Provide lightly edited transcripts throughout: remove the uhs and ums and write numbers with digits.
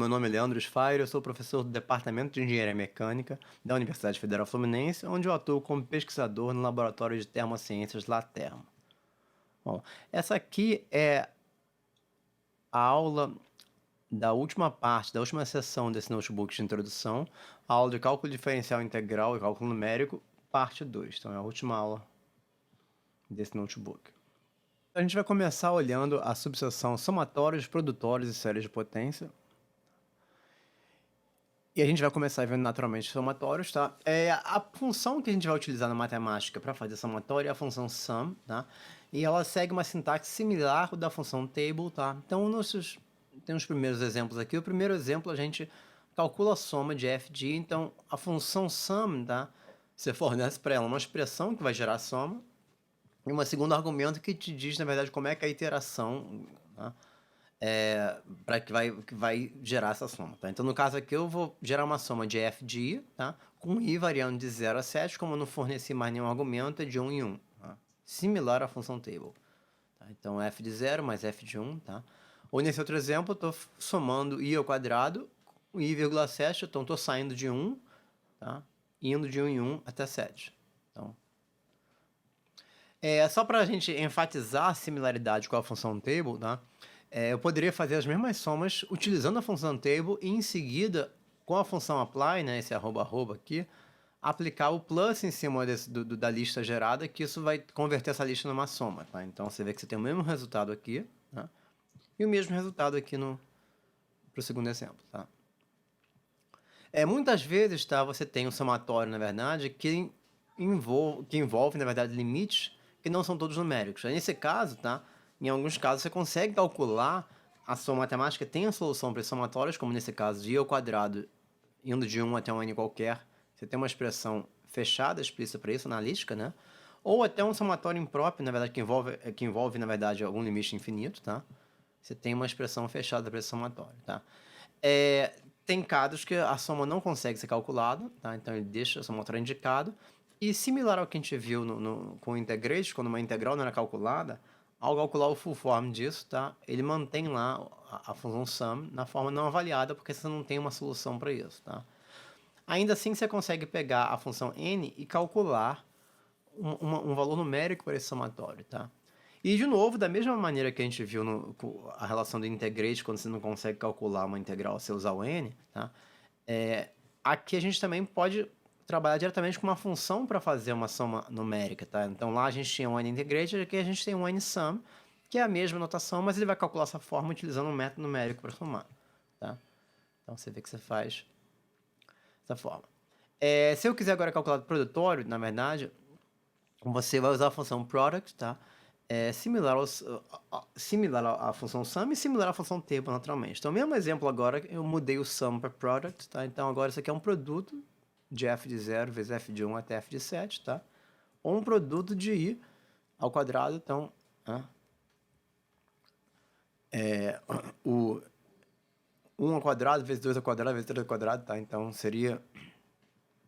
meu nome é Leandro Sfair, eu sou professor do Departamento de Engenharia Mecânica da Universidade Federal Fluminense, onde eu atuo como pesquisador no Laboratório de Termociências LaTermo. Bom, essa aqui é a aula da última parte, da última sessão desse notebook de introdução, a aula de cálculo diferencial integral e cálculo numérico, parte 2. Então é a última aula desse notebook. A gente vai começar olhando a subseção somatórios, produtórios e séries de potência. E a gente vai começar vendo naturalmente somatórios, tá? A função que a gente vai utilizar na matemática para fazer somatório é a função sum, tá? E ela segue uma sintaxe similar à da função table, tá? Então, tem os primeiros exemplos aqui. O primeiro exemplo, a gente calcula a soma de f de i. Então, a função sum, tá? Você fornece para ela uma expressão que vai gerar a soma e um segundo argumento que te diz, na verdade, como é que é a iteração, tá? Para que vai gerar essa soma, tá? Então, no caso aqui, eu vou gerar uma soma de f de i, tá? Com i variando de 0 a 7, como eu não forneci mais nenhum argumento, é de 1 em 1, tá? Similar à função table. Tá? Então, f de 0 mais f de 1, tá? Ou nesse outro exemplo, eu estou somando i ao quadrado com i,7, então estou saindo de 1, tá? Indo de 1 em 1 até 7. Então, só para a gente enfatizar a similaridade com a função table, tá? Eu poderia fazer as mesmas somas utilizando a função table e em seguida, com a função apply, né, esse arroba arroba aqui, aplicar o plus em cima da lista gerada, que isso vai converter essa lista numa soma, tá? Então você vê que você tem o mesmo resultado aqui, tá? E o mesmo resultado aqui para o segundo exemplo, tá? Muitas vezes, tá, você tem um somatório, na verdade, que envolve, na verdade, limites que não são todos numéricos. Nesse caso, tá, em alguns casos, você consegue calcular a soma matemática, tem a solução para esses somatórios, como nesse caso de i ao quadrado, indo de 1 até um n qualquer. Você tem uma expressão fechada, explícita para isso, analítica, né? Ou até um somatório impróprio, na verdade, que envolve, na verdade, algum limite infinito, tá? Você tem uma expressão fechada para esse somatório, tá? Tem casos que a soma não consegue ser calculada, tá? Então ele deixa o somatório indicado. E similar ao que a gente viu com o integrate, quando uma integral não era calculada, ao calcular o full form disso, tá? Ele mantém lá a função sum na forma não avaliada, porque você não tem uma solução para isso, tá? Ainda assim, você consegue pegar a função n e calcular um valor numérico para esse somatório, tá? E, de novo, da mesma maneira que a gente viu a relação do integrate, quando você não consegue calcular uma integral, você usar o n, tá? Aqui a gente também pode trabalhar diretamente com uma função para fazer uma soma numérica, tá? Então, lá a gente tinha um n integrate, aqui a gente tem um n sum, que é a mesma notação, mas ele vai calcular essa forma utilizando um método numérico para somar, tá? Então, você vê que você faz dessa forma. Se eu quiser agora calcular o produtório, na verdade, você vai usar a função product, tá? Similar à função sum e similar à função table, naturalmente. Então, mesmo exemplo agora, eu mudei o sum para product, tá? Então, agora isso aqui é um produto de f de 0 vezes f de 1 até f de 7, tá? Ou um produto de i ao quadrado, então, o 1 ao quadrado vezes 2 ao quadrado vezes 3 ao quadrado, tá? Então, seria...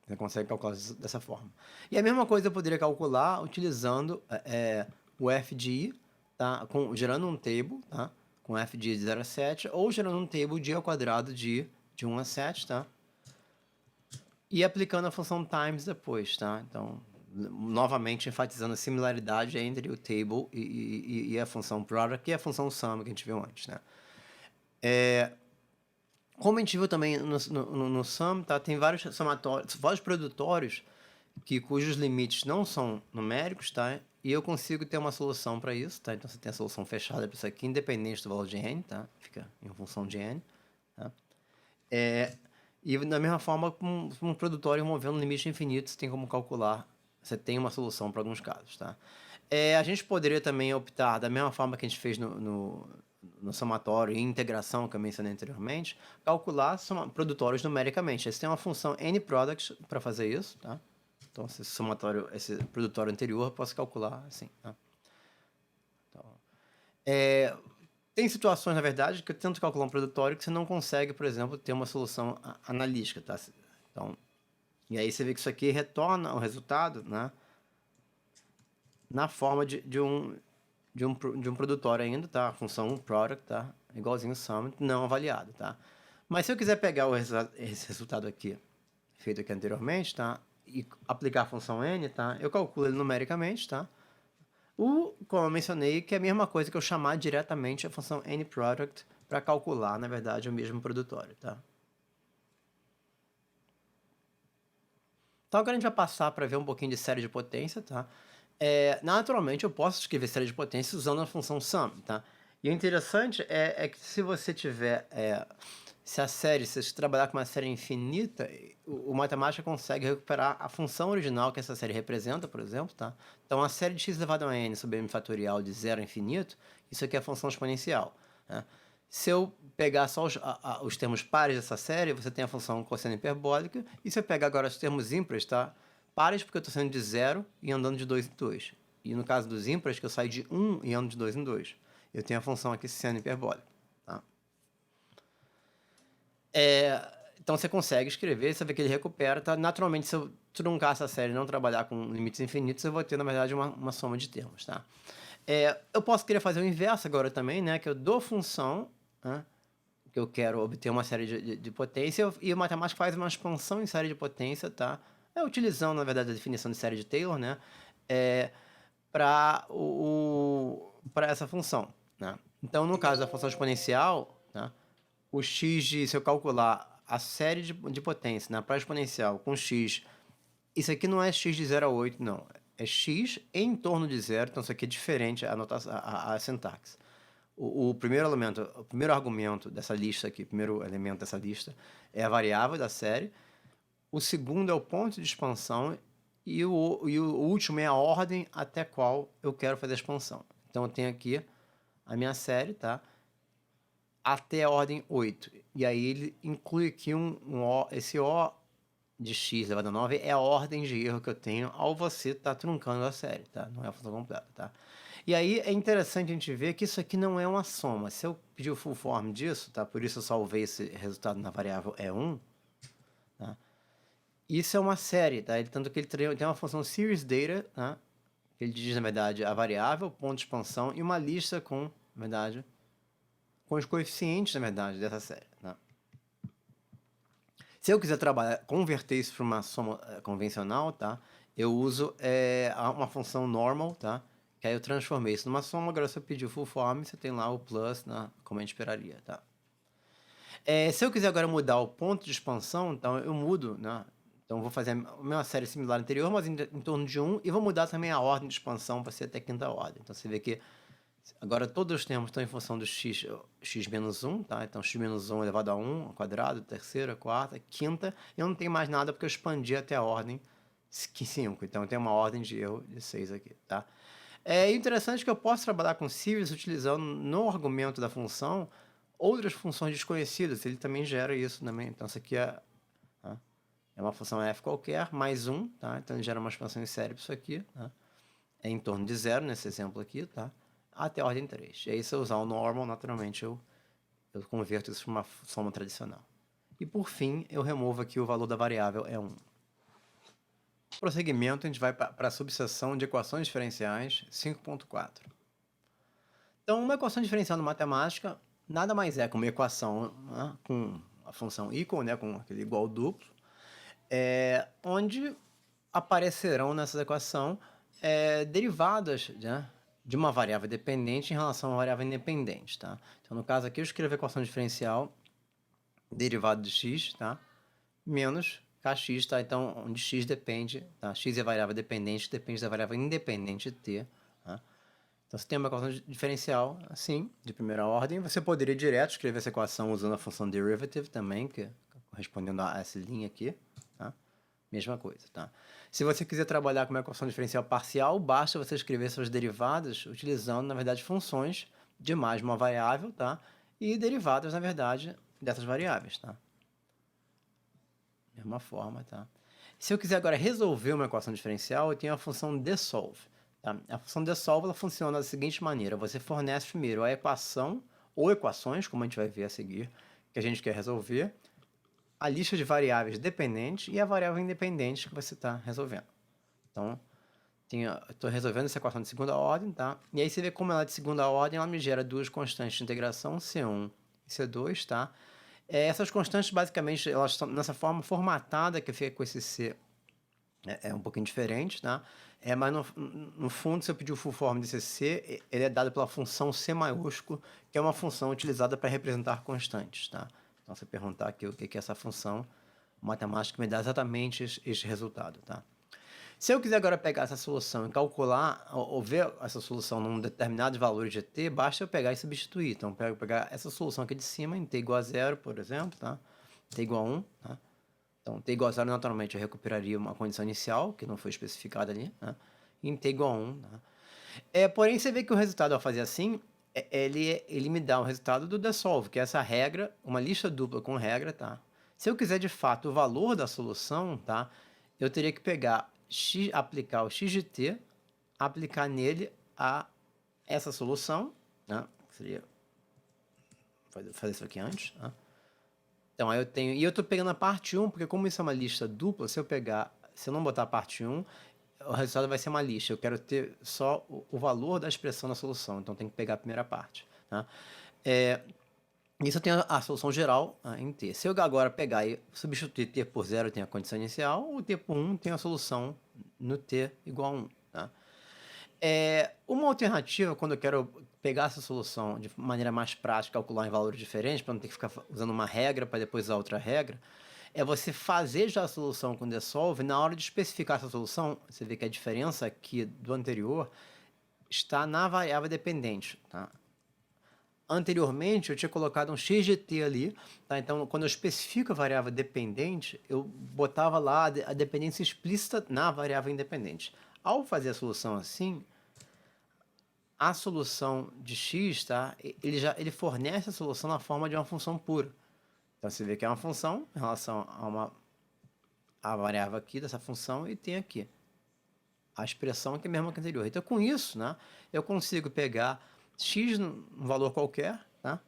Você consegue calcular dessa forma. E a mesma coisa eu poderia calcular utilizando o f de i, tá? Gerando um table, tá? Com f de i de 0 a 7, ou gerando um table de i ao quadrado de 1 a 7, tá? E aplicando a função times depois, tá? Então, novamente enfatizando a similaridade entre o table e a função product e a função sum que a gente viu antes, né? Como a gente viu também no sum, tá? Tem vários somatórios, vários produtórios cujos limites não são numéricos, tá? E eu consigo ter uma solução para isso, tá? Então você tem a solução fechada para isso aqui, independente do valor de n, tá? Fica em função de n, tá? E da mesma forma, com um produtório movendo limite infinito, você tem como calcular, você tem uma solução para alguns casos, tá? A gente poderia também optar, da mesma forma que a gente fez no somatório e integração que eu mencionei anteriormente, calcular produtórios numericamente. Você tem uma função nProduct para fazer isso, tá? Então, esse produtório anterior, eu posso calcular assim, tá? Então, tem situações, na verdade, que eu tento calcular um produtório que você não consegue, por exemplo, ter uma solução analítica, tá? Então, e aí você vê que isso aqui retorna o resultado, né? Na forma de um produtório ainda, tá? A função product, tá? Igualzinho sum, não avaliado, tá? Mas se eu quiser pegar esse resultado aqui, feito aqui anteriormente, tá? E aplicar a função n, tá? Eu calculo ele numericamente, tá? Como eu mencionei, que é a mesma coisa que eu chamar diretamente a função nProduct para calcular, na verdade, o mesmo produtório, tá? Então agora a gente vai passar para ver um pouquinho de série de potência, tá? Naturalmente eu posso escrever série de potência usando a função sum, tá? E o interessante é que se você tiver, se a série, se você trabalhar com uma série infinita, o matemática consegue recuperar a função original que essa série representa, por exemplo, tá? Então a série de x elevado a n sobre m fatorial de 0 a infinito, isso aqui é a função exponencial, né? Se eu pegar só os termos pares dessa série, você tem a função cosseno hiperbólica. E se eu pegar agora os termos ímpares, tá? Pares porque eu estou saindo de 0 e andando de 2 em 2. E no caso dos ímpares, que eu saio de 1 e ando de 2 em 2. Eu tenho a função aqui seno hiperbólica. Tá? Então você consegue escrever, você vê que ele recupera. Tá? Naturalmente, se eu truncar essa série e não trabalhar com limites infinitos, eu vou ter, na verdade, uma soma de termos. Tá? Eu posso querer fazer o inverso agora também, né? Que eu dou função, né? Que eu quero obter uma série de potência, e o matemático faz uma expansão em série de potência, tá? Utilizando, na verdade, a definição de série de Taylor, né? Para essa função, né? Então, no caso da função exponencial, tá? O x se eu calcular a série de potência, né, para exponencial com x, isso aqui não é x de 0 a 8, não. É x em torno de zero, então isso aqui é diferente a sintaxe. O primeiro elemento, o primeiro argumento dessa lista aqui, o primeiro elemento dessa lista é a variável da série. O segundo é o ponto de expansão e o último é a ordem até qual eu quero fazer a expansão. Então eu tenho aqui a minha série, tá? Até a ordem 8. E aí ele inclui aqui esse O de x elevado a 9 é a ordem de erro que eu tenho ao você estar truncando a série, tá? Não é a função completa, tá? E aí é interessante a gente ver que isso aqui não é uma soma. Se eu pedir o full form disso, tá? Por isso eu salvei esse resultado na variável E1, tá? Isso é uma série, tá? Tanto que ele tem uma função series data, tá? Ele diz, na verdade, a variável, ponto de expansão e uma lista com, na verdade, com os coeficientes, na verdade, dessa série, tá? Se eu quiser converter isso para uma soma convencional, tá? Eu uso uma função normal, tá? Que aí eu transformei isso numa soma. Agora, se eu pedir o full form, você tem lá o plus, né? Como a gente esperaria, tá? Se eu quiser agora mudar o ponto de expansão, então eu mudo, né? Então eu vou fazer uma série similar anterior, mas em torno de 1, e vou mudar também a ordem de expansão para ser até quinta ordem. Então você vê que agora todos os termos estão em função do x menos 1, tá? Então x menos 1 elevado a 1 ao quadrado, terceira, quarta, quinta. Eu não tenho mais nada porque eu expandi até a ordem 5. Então eu tenho uma ordem de erro de 6 aqui, tá? É interessante que eu posso trabalhar com series utilizando no argumento da função outras funções desconhecidas. Ele também gera isso também. Então isso aqui é uma função f qualquer, mais 1, tá? Então ele gera uma expansão em série para isso aqui, tá? É em torno de 0 nesse exemplo aqui, tá? Até a ordem 3. E aí, se eu usar o normal, naturalmente eu converto isso para uma soma tradicional. E por fim, eu removo aqui o valor da variável E1. Prosseguimento, a gente vai para a subseção de equações diferenciais 5.4. Então, uma equação diferencial na matemática nada mais é que uma equação, né, com a função equal, né, com aquele igual duplo, onde aparecerão nessa equação derivadas, né, de uma variável dependente em relação a uma variável independente, tá? Então, no caso aqui, eu escrevo a equação diferencial derivado de x, tá? Menos kx, tá? Então, onde x depende, tá? X é a variável dependente, depende da variável independente t, tá? Então, você tem uma equação diferencial, assim, de primeira ordem. Você poderia direto escrever essa equação usando a função derivative também, que correspondendo a essa linha aqui, tá? Mesma coisa, tá? Se você quiser trabalhar com uma equação diferencial parcial, basta você escrever suas derivadas utilizando, na verdade, funções de mais uma variável, tá? E derivadas, na verdade, dessas variáveis, tá? Mesma forma, tá? Se eu quiser agora resolver uma equação diferencial, eu tenho a função desolve, tá? A função desolve, ela funciona da seguinte maneira. Você fornece primeiro a equação ou equações, como a gente vai ver a seguir, que a gente quer resolver, a lista de variáveis dependentes e a variável independente que você está resolvendo. Então, estou resolvendo essa equação de segunda ordem, tá? E aí você vê como ela é de segunda ordem, ela me gera duas constantes de integração, C1 e C2, tá? Essas constantes, basicamente, elas estão nessa forma formatada que fica com esse C é um pouquinho diferente, tá? Mas no fundo, se eu pedir o full form desse C, ele é dado pela função C maiúsculo, que é uma função utilizada para representar constantes, tá? Então, se eu perguntar aqui o que é essa função, o matemático me dá exatamente este resultado, tá? Se eu quiser agora pegar essa solução e calcular, ou ver essa solução num determinado valor de t, basta eu pegar e substituir. Então, eu pegar essa solução aqui de cima, em t igual a 0, por exemplo, tá? T igual a 1, tá? Então, t igual a 0, naturalmente, eu recuperaria uma condição inicial, que não foi especificada ali, né? E em t igual a 1, tá? Porém, você vê que o resultado, ao fazer assim, ele me dá o resultado do DESOLVE, que é essa regra, uma lista dupla com regra, tá? Se eu quiser, de fato, o valor da solução, tá? Eu teria que pegar aplicar o x de t, aplicar nele essa solução, né? Seria fazer isso aqui antes, né? Então, aí eu tenho... E eu estou pegando a parte 1, porque como isso é uma lista dupla, se eu não botar a parte 1, o resultado vai ser uma lista. Eu quero ter só o valor da expressão da solução. Então, tem que pegar a primeira parte, tá? Isso eu tenho a solução geral em t. Se eu agora pegar e substituir t por 0, eu tenho a condição inicial, o t por 1 tem a solução no t igual a 1, tá? Uma alternativa, quando eu quero pegar essa solução de maneira mais prática, calcular em valores diferentes, para não ter que ficar usando uma regra para depois usar outra regra, é você fazer já a solução com DESOLVE. Na hora de especificar essa solução, você vê que a diferença aqui do anterior está na variável dependente, tá? Anteriormente, eu tinha colocado um x de t ali, tá? Então, quando eu especifico a variável dependente, eu botava lá a dependência explícita na variável independente. Ao fazer a solução assim, a solução de x, tá? Ele fornece a solução na forma de uma função pura. Então, você vê que é uma função em relação a variável aqui dessa função, e tem aqui a expressão que é a mesma que a anterior. Então, com isso, né, eu consigo pegar x num valor qualquer, tá?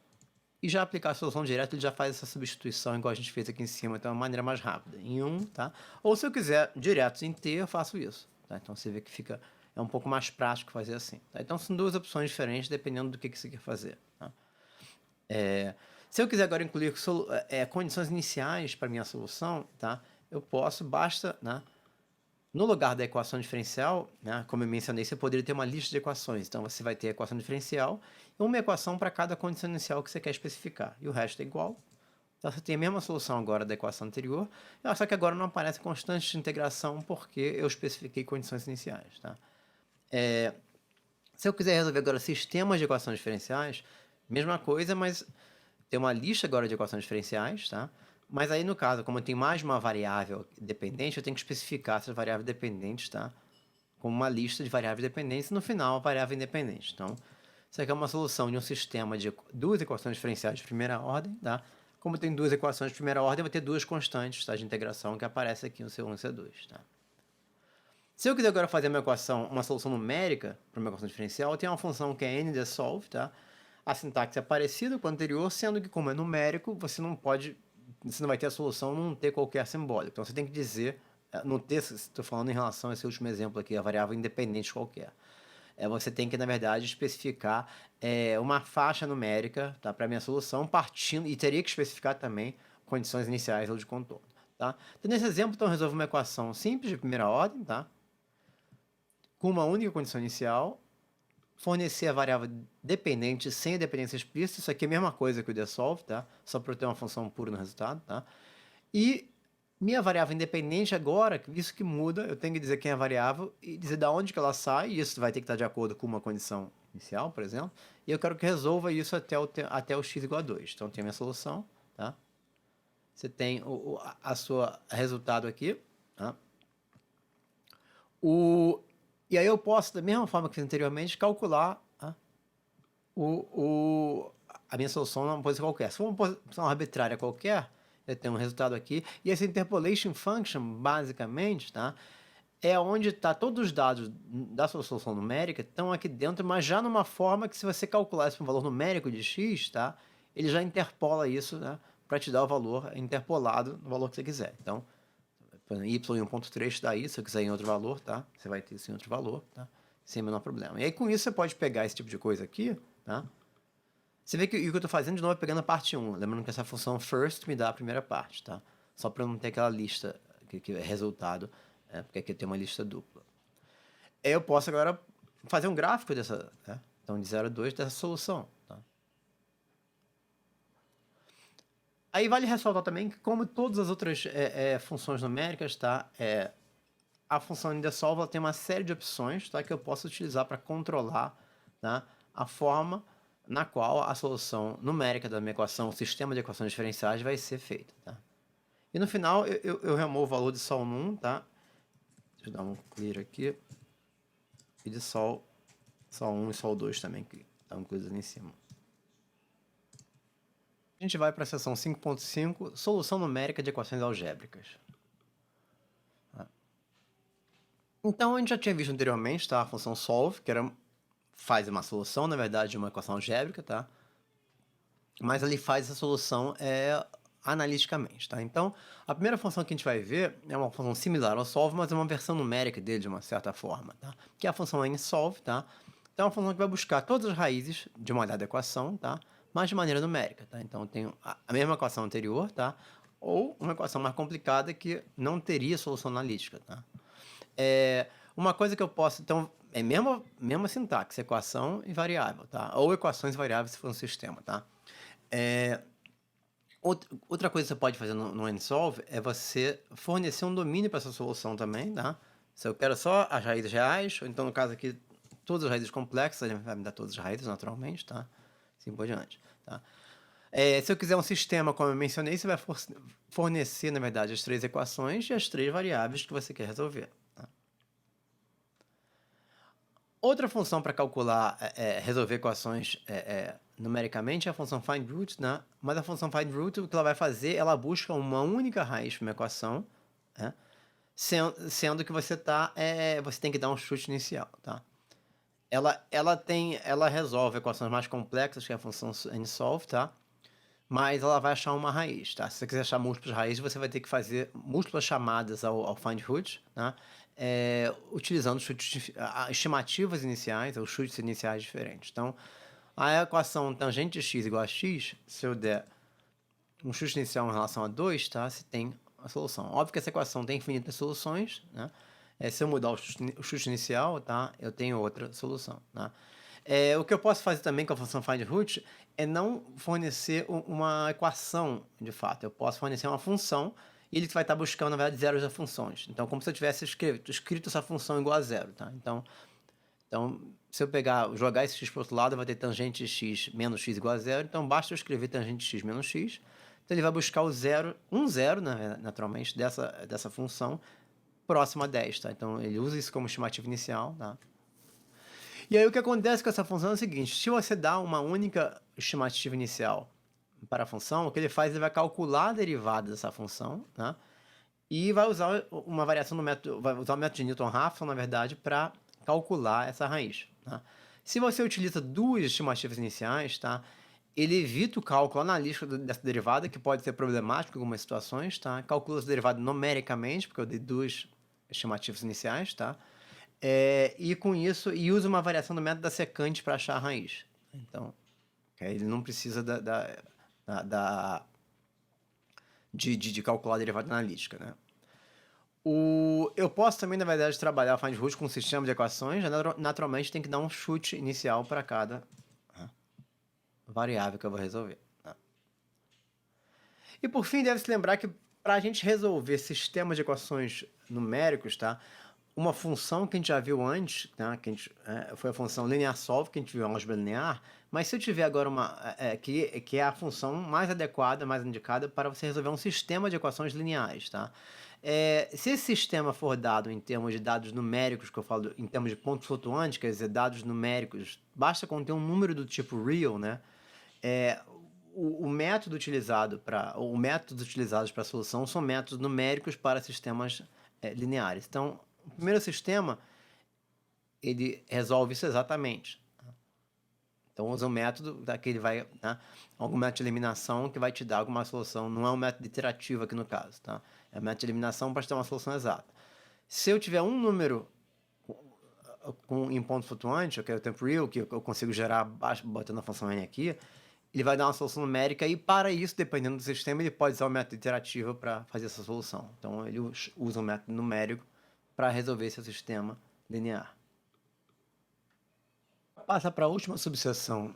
E já aplicar a solução direta, ele já faz essa substituição igual a gente fez aqui em cima, então é uma maneira mais rápida, em 1, tá? Ou se eu quiser direto em t, eu faço isso, tá? Então você vê que é um pouco mais prático fazer assim, tá? Então são duas opções diferentes, dependendo do que você quer fazer, tá? Se eu quiser agora incluir condições iniciais para minha solução, tá? Eu posso, basta, né? No lugar da equação diferencial, né, como eu mencionei, você poderia ter uma lista de equações. Então, você vai ter a equação diferencial e uma equação para cada condição inicial que você quer especificar. E o resto é igual. Então, você tem a mesma solução agora da equação anterior, só que agora não aparece constante de integração porque eu especifiquei condições iniciais, tá? Se eu quiser resolver agora sistemas de equações diferenciais, mesma coisa, mas tem uma lista agora de equações diferenciais, tá? Mas aí, no caso, como eu tenho mais de uma variável dependente, eu tenho que especificar essas variáveis dependentes, tá? Como uma lista de variáveis dependentes e, no final, a variável independente. Então, isso aqui é uma solução de um sistema de duas equações diferenciais de primeira ordem, tá? Como tem duas equações de primeira ordem, vai ter duas constantes, tá, de integração que aparecem aqui no C1 e C2, tá? Se eu quiser agora fazer uma solução numérica para uma equação diferencial, eu tenho uma função que é nDesolve, tá? A sintaxe é parecida com a anterior, sendo que, como é numérico, você não vai ter a solução num t qualquer simbólico. Então, você tem que dizer, no t, estou falando em relação a esse último exemplo aqui, a variável independente qualquer. Você tem que, na verdade, especificar uma faixa numérica, tá, para a minha solução, partindo, e teria que especificar também condições iniciais ou de contorno. Tá? Então, nesse exemplo, então, eu resolvo uma equação simples de primeira ordem, tá? Com uma única condição inicial, fornecer a variável dependente sem a dependência explícita. Isso aqui é a mesma coisa que o DESOLVE, tá? Só para eu ter uma função pura no resultado, tá? E minha variável independente agora, isso que muda, eu tenho que dizer quem é a variável e dizer de onde que ela sai, e isso vai ter que estar de acordo com uma condição inicial, por exemplo, e eu quero que resolva isso até o x igual a 2. Então, tem a minha solução, tá? Você tem a sua resultado aqui, tá? E aí eu posso, da mesma forma que fiz anteriormente, calcular a minha solução numa posição qualquer. Se for uma posição arbitrária qualquer, eu tenho um resultado aqui. E essa interpolation function, basicamente, tá, é onde está todos os dados da sua solução numérica estão aqui dentro, mas já numa forma que, se você calcular isso para um valor numérico de x, tá, ele já interpola isso, né, para te dar o valor interpolado no valor que você quiser. Então, y em 1.3 dá isso, se eu quiser em outro valor, tá? Você vai ter isso em outro valor, tá? Sem o menor problema. E aí, com isso, você pode pegar esse tipo de coisa aqui, tá? Você vê que o que eu estou fazendo de novo é pegando a parte 1. Lembrando que essa função first me dá a primeira parte, tá? Só para não ter aquela lista que é resultado, porque aqui tem uma lista dupla. Eu posso agora fazer um gráfico dessa, né? Então de 0 a 2 dessa solução, tá? Aí vale ressaltar também que, como todas as outras funções numéricas, tá? A função InDeSolve tem uma série de opções, tá? Que eu posso utilizar para controlar, tá? A forma na qual a solução numérica da minha equação, o sistema de equações diferenciais vai ser feita, tá? E no final eu removo o valor de Sol 1, tá? Deixa eu dar um clear aqui. E de Sol 1 e Sol 2 também, que estão incluídos ali em cima. A gente vai para a seção 5.5, solução numérica de equações algébricas. Então, a gente já tinha visto anteriormente, tá? A função solve, que faz uma solução, na verdade, de uma equação algébrica, tá? Mas ele faz essa solução analiticamente, tá? Então, a primeira função que a gente vai ver é uma função similar ao solve, mas é uma versão numérica dele de uma certa forma, tá? Que é a função nsolve, tá? Então, é uma função que vai buscar todas as raízes de uma dada equação, tá? Mas de maneira numérica, tá? Então, tem a mesma equação anterior, tá? Ou uma equação mais complicada que não teria solução analítica, tá? Uma coisa que eu posso, então, é mesma sintaxe, equação e variável, tá? Ou equações e variáveis se for um sistema, tá? Outra coisa que você pode fazer no nsolve é você fornecer um domínio para essa solução também, tá? Se eu quero só as raízes reais, ou então no caso aqui, todas as raízes complexas, ele vai me dar todas as raízes naturalmente, tá? Assim por diante, tá? Se eu quiser um sistema, como eu mencionei, você vai fornecer, na verdade, as 3 equações e as 3 variáveis que você quer resolver. Tá? Outra função para calcular, resolver equações numericamente é a função findRoot, né? Mas a função findRoot, o que ela vai fazer, ela busca uma única raiz para uma equação, né? Sendo que você tem que dar um chute inicial, tá? Ela resolve equações mais complexas, que é a função nsolve, tá? Mas ela vai achar uma raiz, tá? Se você quiser achar múltiplas raízes, você vai ter que fazer múltiplas chamadas ao findRoot, né? Utilizando estimativas iniciais, ou chutes iniciais diferentes. Então, a equação tangente de x igual a x, se eu der um chute inicial em relação a 2, tá? Você tem a solução. Óbvio que essa equação tem infinitas soluções, né? Se eu mudar o chute inicial, tá? Eu tenho outra solução, tá? O que eu posso fazer também com a função findRoot é não fornecer uma equação, de fato. Eu posso fornecer uma função e ele vai estar buscando, na verdade, zeros das funções. Então, como se eu tivesse escrito essa função igual a zero, tá? Então, se eu jogar esse x para o outro lado, vai ter tangente x menos x igual a zero. Então, basta eu escrever tangente x menos x. Então, ele vai buscar o zero, naturalmente, dessa função próximo a 10, tá? Então, ele usa isso como estimativa inicial, tá? E aí o que acontece com essa função é o seguinte: se você dá uma única estimativa inicial para a função, o que ele faz, ele vai calcular a derivada dessa função, né? E vai usar uma variação do método, vai usar o método de Newton-Raphson, na verdade, para calcular essa raiz, tá? Se você utiliza duas estimativas iniciais, tá? Ele evita o cálculo analítico dessa derivada, que pode ser problemático em algumas situações, tá? Calcula essa derivada numericamente, porque eu dei duas estimativas iniciais, tá? E com isso, usa uma variação do método da secante para achar a raiz. Então, ele não precisa de calcular a derivada analítica, né? Eu posso também, na verdade, trabalhar o findRoot com um sistema de equações. Naturalmente, tem que dar um chute inicial para cada variável que eu vou resolver. Né? E por fim, deve-se lembrar que para a gente resolver sistemas de equações numéricos, tá? Uma função que a gente já viu antes, tá? Foi a função linear solve, que a gente viu em álgebra linear, mas se eu tiver agora que é a função mais adequada, mais indicada para você resolver um sistema de equações lineares, tá? Se esse sistema for dado em termos de dados numéricos, que eu falo em termos de pontos flutuantes, quer dizer, dados numéricos, basta conter um número do tipo real, né? Os métodos utilizados para a solução são métodos numéricos para sistemas lineares. Então, o primeiro sistema, ele resolve isso exatamente. Então, usa um método que ele vai, algum método de eliminação que vai te dar alguma solução. Não é um método iterativo aqui no caso, tá? É um método de eliminação para te dar uma solução exata. Se eu tiver um número em ponto flutuante, que é o tempo real, que eu consigo gerar botando a função n aqui, ele vai dar uma solução numérica e, para isso, dependendo do sistema, ele pode usar o método iterativo para fazer essa solução. Então, ele usa o método numérico para resolver esse sistema linear. Passa para a última subseção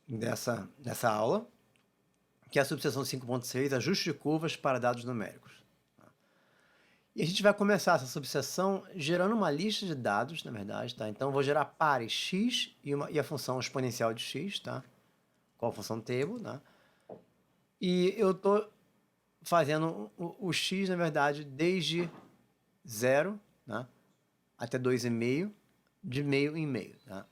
dessa aula, que é a subseção 5.6, ajuste de curvas para dados numéricos. E a gente vai começar essa subseção gerando uma lista de dados, na verdade, tá? Então, eu vou gerar pares x e a função exponencial de x, tá? Com a função table, tá? E eu estou fazendo o x, na verdade, desde 0, tá? Até 2,5, de meio em meio, tá?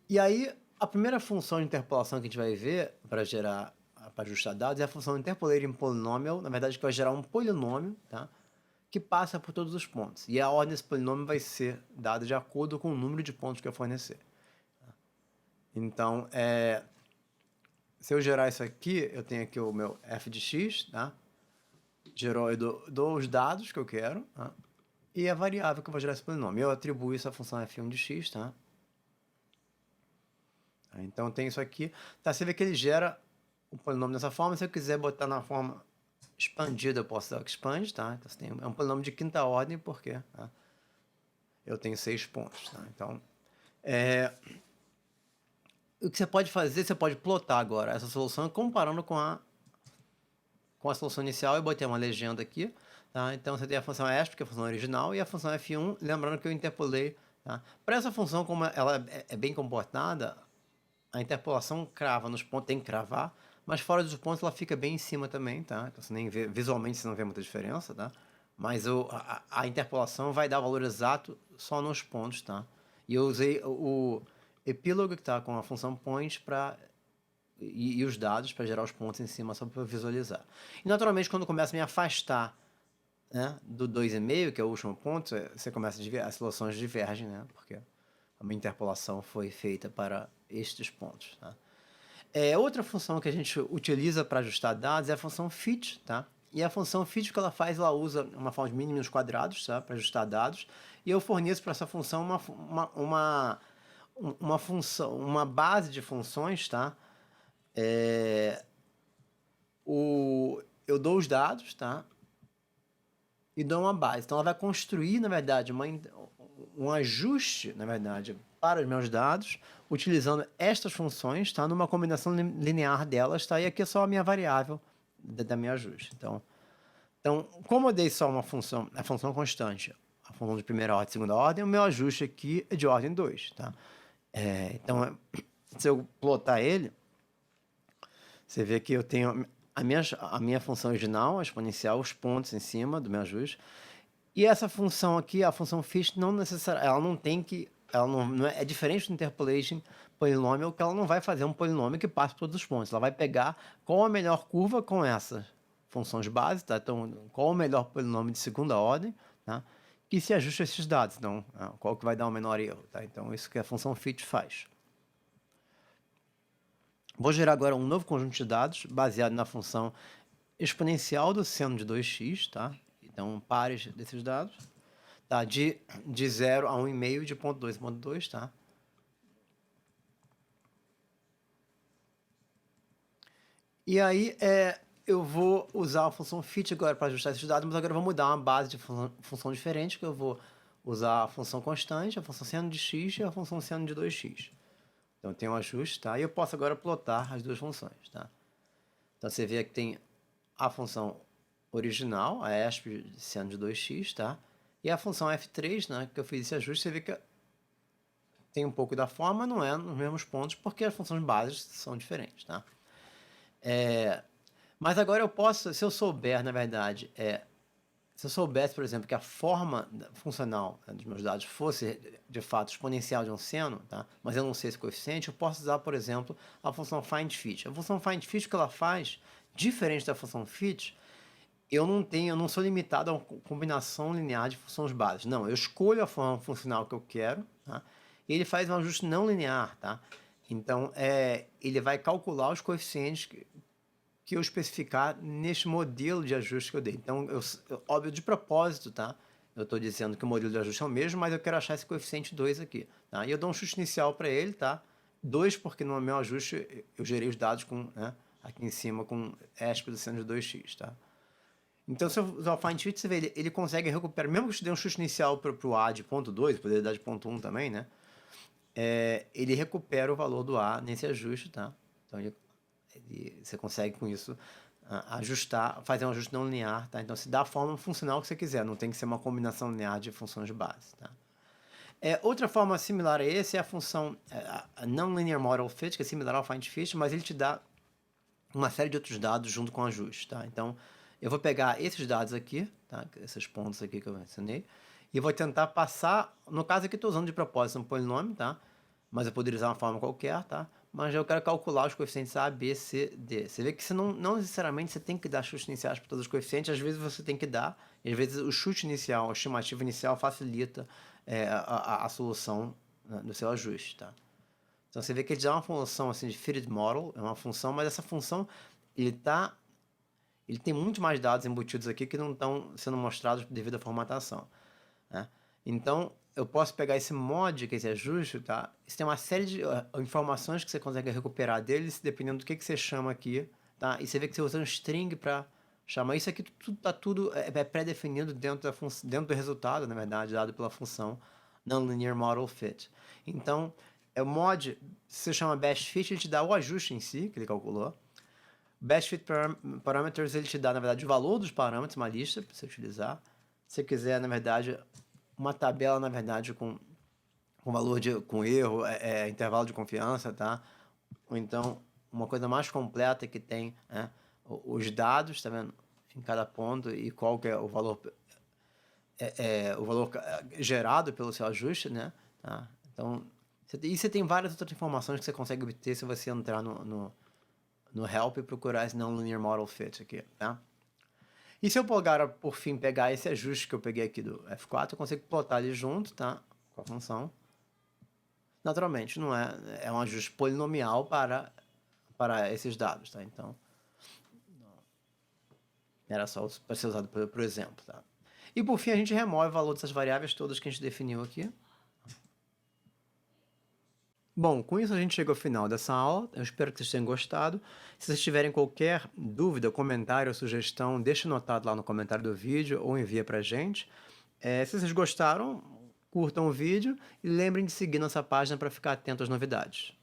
E aí, a primeira função de interpolação que a gente vai ver para gerar, para ajustar dados, é a função interpolating polynomial, na verdade, que vai gerar um polinômio, tá? Que passa por todos os pontos. E a ordem desse polinômio vai ser dada de acordo com o número de pontos que eu fornecer. Então, se eu gerar isso aqui, eu tenho aqui o meu f de x, tá? Gerou, eu dou os dados que eu quero, tá? E a variável que eu vou gerar esse polinômio. Eu atribuo isso à função f1 de x, tá? Então, tem isso aqui. Tá, você vê que ele gera o polinômio dessa forma. Se eu quiser botar na forma expandida, eu posso dar o expand, tá? Então, é um polinômio de quinta ordem, porque tá? Eu tenho 6 pontos, tá? Então, o que você pode fazer, você pode plotar agora essa solução comparando com a solução inicial. Eu botei uma legenda aqui, tá? Então, você tem a função ESP, que é a função original, e a função F1, lembrando que eu interpolei, tá? Para essa função, como ela é bem comportada, a interpolação crava nos pontos, tem que cravar, mas fora dos pontos ela fica bem em cima também, tá? Então, você nem vê, visualmente você não vê muita diferença, tá? Mas a interpolação vai dar o valor exato só nos pontos, tá? E eu usei o epílogo que está com a função point e os dados para gerar os pontos em cima, só para visualizar. E naturalmente, quando começa a me afastar, né, do 2,5, que é o último ponto, você começa a as soluções divergem, né? Porque a minha interpolação foi feita para estes pontos, tá? Outra função que a gente utiliza para ajustar dados é a função fit, tá? E a função fit, o que ela faz, ela usa uma forma de mínimos quadrados, tá? Para ajustar dados. E eu forneço para essa função uma função, uma base de funções, tá? Eu dou os dados, tá? E dou uma base. Então, ela vai construir, na verdade, um ajuste, na verdade, para os meus dados, utilizando estas funções, tá? Numa combinação linear delas, tá? E aqui é só a minha variável da minha ajuste. Então, como eu dei só uma função, a função constante, a função de primeira ordem e segunda ordem, o meu ajuste aqui é de ordem 2, tá? Então, se eu plotar ele, você vê que eu tenho a minha função original, a exponencial, os pontos em cima do meu ajuste. E essa função aqui, a função fit, não necessariamente, ela não tem que, ela não é diferente do interpolation polinômio, que ela não vai fazer um polinômio que passe por todos os pontos. Ela vai pegar qual a melhor curva com essas funções base, tá? Então, qual o melhor polinômio de segunda ordem, tá? Que se ajusta a esses dados. Então, qual que vai dar o menor erro, tá? Então, isso que a função fit faz. Vou gerar agora um novo conjunto de dados baseado na função exponencial do seno de 2x, tá? Então, pares desses dados, tá? De 0 a 1,5, de ponto 2 a ponto 2, tá? E aí, eu vou usar a função fit agora para ajustar esses dados, mas agora eu vou mudar uma base de função diferente, que eu vou usar a função constante, a função seno de x e a função seno de 2x. Então, tem um ajuste, tá? E eu posso agora plotar as duas funções, tá? Então, você vê que tem a função original, a ESP seno de 2x, tá? E a função f3, né, que eu fiz esse ajuste, você vê que tem um pouco da forma, não é nos mesmos pontos, porque as funções básicas são diferentes, tá? Mas agora eu posso, se eu souber, na verdade, se eu soubesse, por exemplo, que a forma funcional, né, dos meus dados fosse, de fato, exponencial de um seno, tá? Mas eu não sei esse coeficiente, eu posso usar, por exemplo, a função find_fit. A função find_fit, o que ela faz, diferente da função fit, eu não sou limitado a uma combinação linear de funções básicas. Não, eu escolho a forma funcional que eu quero, tá? E ele faz um ajuste não linear, tá? Então, ele vai calcular os coeficientes que eu especificar neste modelo de ajuste que eu dei. Então, óbvio, de propósito, tá? eu estou dizendo que o modelo de ajuste é o mesmo, mas eu quero achar esse coeficiente 2 aqui, tá? E eu dou um chute inicial para ele, tá? 2 porque no meu ajuste eu gerei os dados com, né, aqui em cima com aspas sendo de 2x, tá? Então, se eu usar o find fit, você vê, ele consegue recuperar, mesmo que eu te dê um chute inicial para o A de ponto 2, poderia dar de ponto 1 também, né? Ele recupera o valor do A nesse ajuste, tá? Então, você consegue com isso ajustar, fazer um ajuste não linear, tá? Então, se dá a forma funcional que você quiser, não tem que ser uma combinação linear de funções de base, tá? Outra forma similar a esse é a função a non-linear model fit, que é similar ao find fit, mas ele te dá uma série de outros dados junto com o ajuste, tá? Então, eu vou pegar esses dados aqui, tá? Esses pontos aqui que eu mencionei, e vou tentar passar, no caso aqui estou usando de propósito um polinômio, tá? Mas eu poderia usar uma forma qualquer, tá? Mas eu quero calcular os coeficientes A, B, C, D. Você vê que você não necessariamente você tem que dar chutes iniciais para todos os coeficientes, às vezes você tem que dar, e às vezes o chute inicial, a estimativa inicial facilita a solução, né, do seu ajuste, tá? Então você vê que ele já é uma função assim de fitted model, é uma função, mas essa função ele tem muito mais dados embutidos aqui que não estão sendo mostrados devido à formatação, né? Então eu posso pegar esse mod, que é esse ajuste, tá? Isso tem uma série de informações que você consegue recuperar deles, dependendo do que você chama aqui, tá? E você vê que você usa um string para chamar isso aqui, tudo pré-definido dentro do resultado, na verdade, dado pela função non-linear model fit. Então, o mod, se você chama best fit, ele te dá o ajuste em si, que ele calculou. Best fit parameters, ele te dá, na verdade, o valor dos parâmetros, uma lista para você utilizar. Se você quiser, na verdade, uma tabela, na verdade, com valor com erro, intervalo de confiança, tá? Ou então, uma coisa mais completa que tem, né, os dados, tá vendo? Em cada ponto e qual que é o valor, o valor gerado pelo seu ajuste, né? Tá? Então, você tem várias outras informações que você consegue obter se você entrar no help e procurar esse non-linear model fit aqui, tá? E se eu por fim, pegar esse ajuste que eu peguei aqui do F4, eu consigo plotar ele junto, tá? Com a função. Naturalmente, não é um ajuste polinomial para esses dados, tá? Então, era só para ser usado por exemplo, tá? E por fim, a gente remove o valor dessas variáveis todas que a gente definiu aqui. Bom, com isso a gente chega ao final dessa aula. Eu espero que vocês tenham gostado. Se vocês tiverem qualquer dúvida, comentário ou sugestão, deixe anotado lá no comentário do vídeo ou envia pra gente. Se vocês gostaram, curtam o vídeo e lembrem de seguir nossa página para ficar atento às novidades.